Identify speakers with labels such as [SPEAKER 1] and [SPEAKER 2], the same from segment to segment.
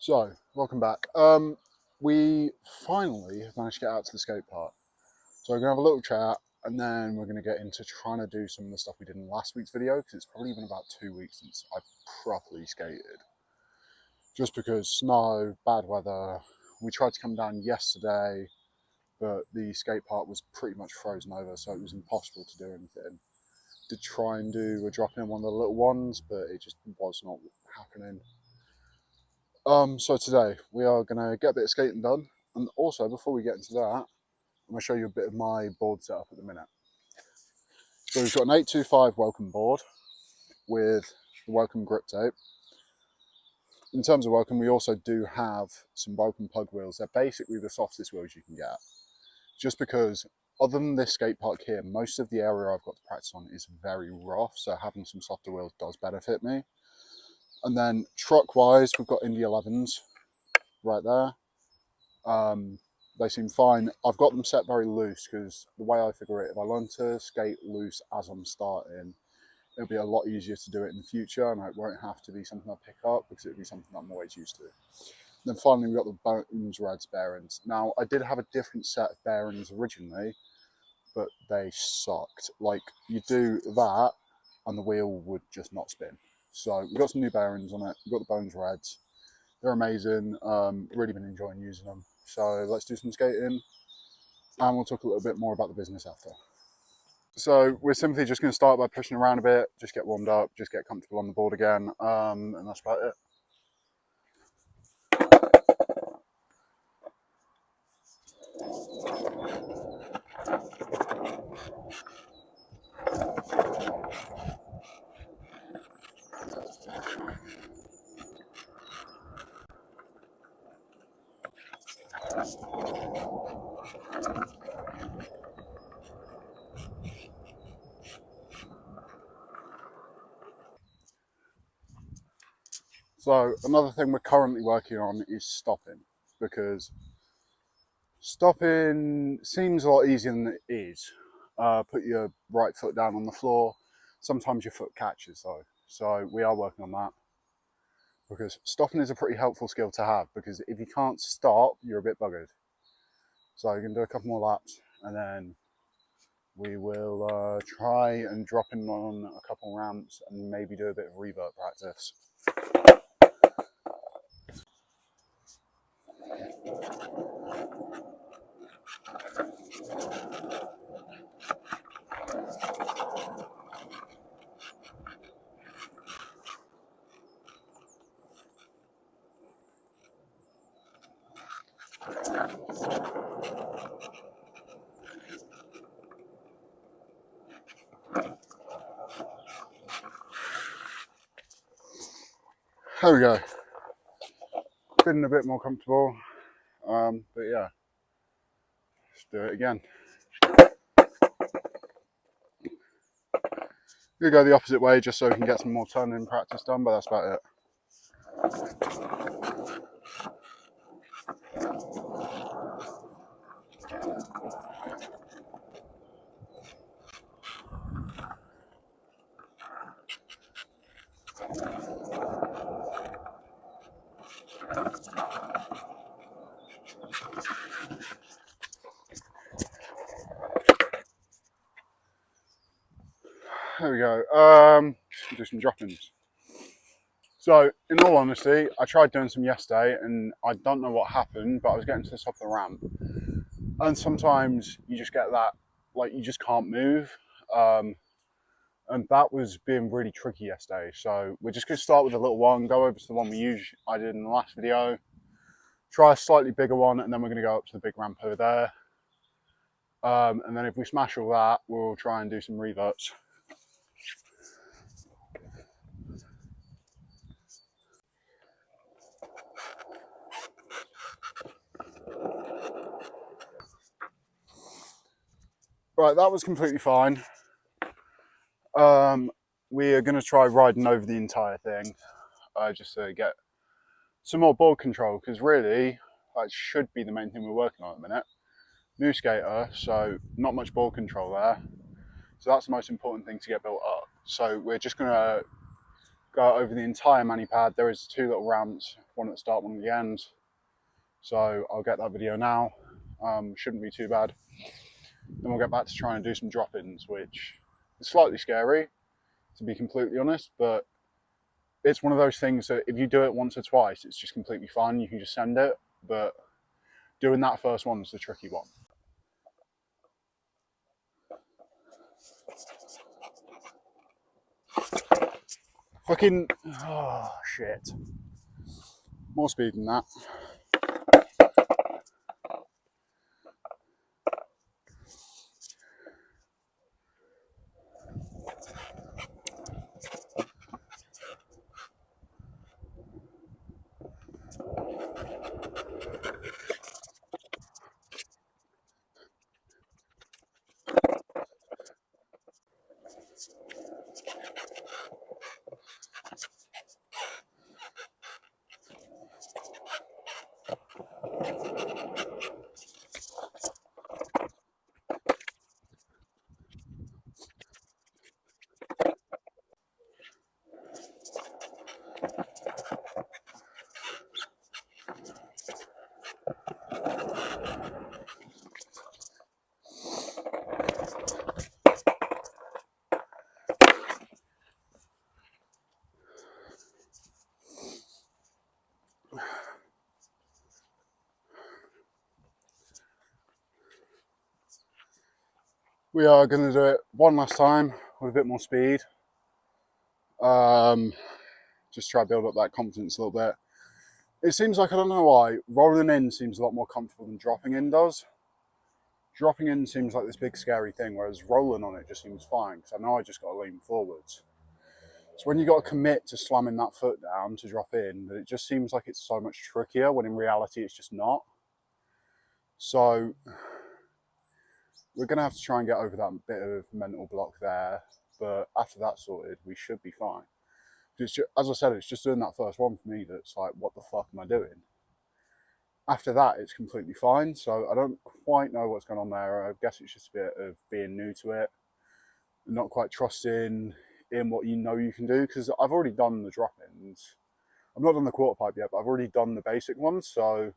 [SPEAKER 1] So, welcome back. We finally have managed to get out to the skate park. So we're going to have a little chat and then we're going to get into trying to do some of the stuff we did in last week's video, because it's probably been about 2 weeks since I properly skated. Just because snow, bad weather. We tried to come down yesterday, but the skate park was pretty much frozen over, so it was impossible to do anything. Did try and do a drop in one of the little ones, but it just was not happening. So today we are going to get a bit of skating done, and also before we get into that, I'm going to show you a bit of my board setup at the minute. So we've got an 825 Welcome board with the Welcome grip tape. In terms of Welcome, we also do have some Welcome pug wheels. They're basically the softest wheels you can get, just because other than this skate park here, most of the area I've got to practice on is very rough, so having some softer wheels does benefit me. And then truck wise, we've got Indy 11s right there. They seem fine. I've got them set very loose because the way I figure it, if I learn to skate loose as I'm starting, it'll be a lot easier to do it in the future, and it won't have to be something I pick up because it'll be something I'm always used to. Then finally we've got the Bones Reds bearings. Now I did have a different set of bearings originally, but they sucked. Like, you do that and the wheel would just not spin. So we've got some new bearings on it. We've got the Bones Reds. They're amazing. Really been enjoying using them. So let's do some skating and we'll talk a little bit more about the business after. So we're simply just going to start by pushing around a bit, just get warmed up, just get comfortable on the board again, and that's about it. So another thing we're currently working on is stopping, because stopping seems a lot easier than it is. Put your right foot down on the floor. Sometimes your foot catches though. So we are working on that, because stopping is a pretty helpful skill to have, because if you can't stop, you're a bit buggered. So you can do a couple more laps and then we will try and drop in on a couple ramps and maybe do a bit of revert practice. There we go. Feeling a bit more comfortable, but yeah, let's do it again. We'll go the opposite way just so we can get some more turning practice done, but that's about it. There we go. Do some drop-ins. So, in all honesty, I tried doing some yesterday and I don't know what happened, but I was getting to the top of the ramp. And sometimes you just get that, like, you just can't move. And that was being really tricky yesterday. So we're just going to start with a little one, go over to the one I did in the last video, try a slightly bigger one, and then we're going to go up to the big ramp over there. And then if we smash all that, we'll try and do some reverts. Right, that was completely fine. We are going to try riding over the entire thing, just to get some more board control, because really that should be the main thing we're working on at the minute. New skater, so not much board control there. So that's the most important thing to get built up. So we're just going to go over the entire mani pad. There is 2 little ramps, one at the start, one at the end. So I'll get that video now. Shouldn't be too bad. Then we'll get back to trying to do some drop-ins, which is slightly scary, to be completely honest, but it's one of those things that if you do it once or twice, it's just completely fine. You can just send it, but doing that first one is the tricky one. Fucking, oh shit. More speed than that. We are going to do it one last time with a bit more speed. Just try to build up that confidence a little bit. It seems like, I don't know why, rolling in seems a lot more comfortable than dropping in does. Dropping in seems like this big scary thing, whereas rolling on it just seems fine, because I know I just got to lean forwards. So when you got to commit to slamming that foot down to drop in, it just seems like it's so much trickier, when in reality it's just not. So we're going to have to try and get over that bit of mental block there, but after that's sorted, we should be fine. It's just, as I said, it's just doing that first one for me that's like, what the fuck am I doing? After that, it's completely fine, so I don't quite know what's going on there. I guess it's just a bit of being new to it, not quite trusting in what you know you can do, because I've already done the drop-ins. I've not done the quarter pipe yet, but I've already done the basic ones, so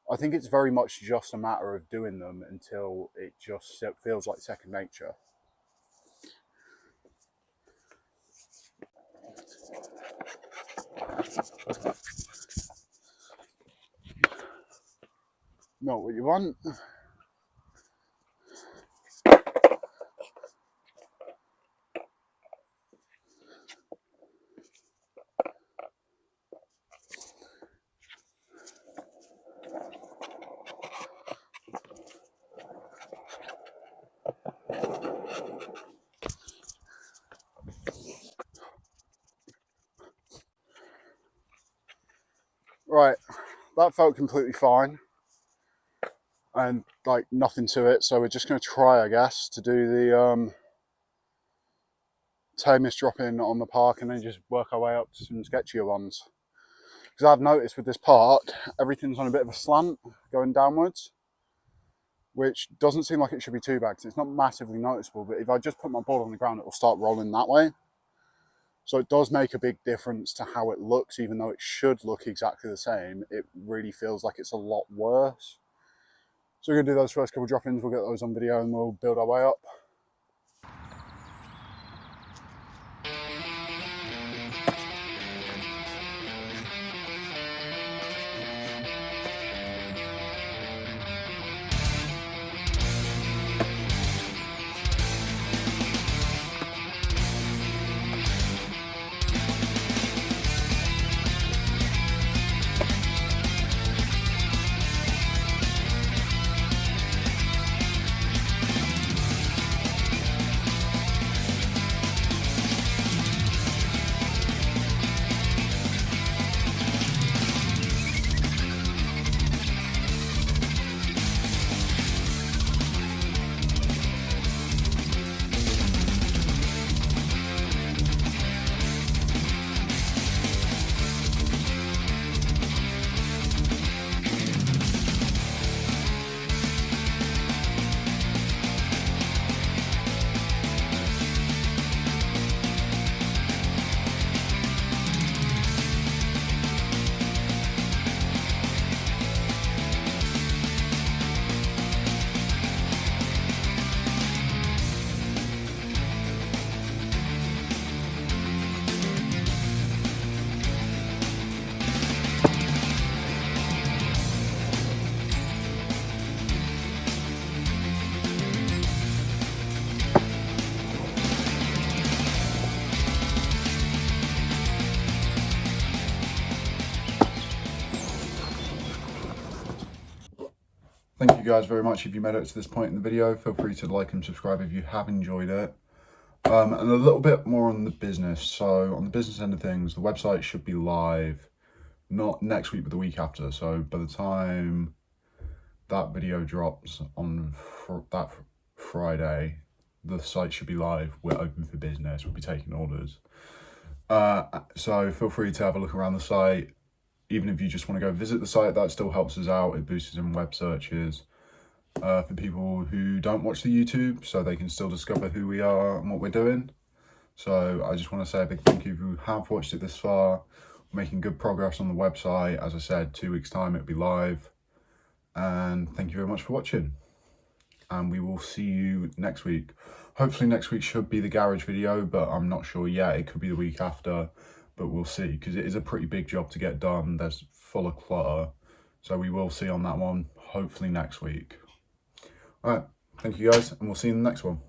[SPEAKER 1] I think it's very much just a matter of doing them until it just feels like second nature. Not what you want. Right, that felt completely fine and like nothing to it, so we're just going to try, I guess, to do the tamest drop in on the park and then just work our way up to some sketchier ones. Because I've noticed with this park, everything's on a bit of a slant going downwards, which doesn't seem like it should be too bad because it's not massively noticeable, but if I just put my board on the ground, it will start rolling that way. So it does make a big difference to how it looks, even though it should look exactly the same. It really feels like it's a lot worse. So we're going to do those first couple drop-ins, we'll get those on video and we'll build our way up. Thank you guys very much if you made it to this point in the video. Feel free to like and subscribe if you have enjoyed it. And a little bit more on the business. So on the business end of things, the website should be live, not next week, but the week after. So by the time that video drops on that Friday, the site should be live. We're open for business. We'll be taking orders. So feel free to have a look around the site. Even if you just want to go visit the site, that still helps us out. It boosts us in web searches for people who don't watch the YouTube, so they can still discover who we are and what we're doing. So I just want to say a big thank you who have watched it this far. We're making good progress on the website. As I said, 2 weeks time it'll be live. And thank you very much for watching. And we will see you next week. Hopefully next week should be the garage video, but I'm not sure yet. It could be the week after, but we'll see, because it is a pretty big job to get done. There's full of clutter. So we will see on that one, hopefully next week. All right, thank you guys, and we'll see you in the next one.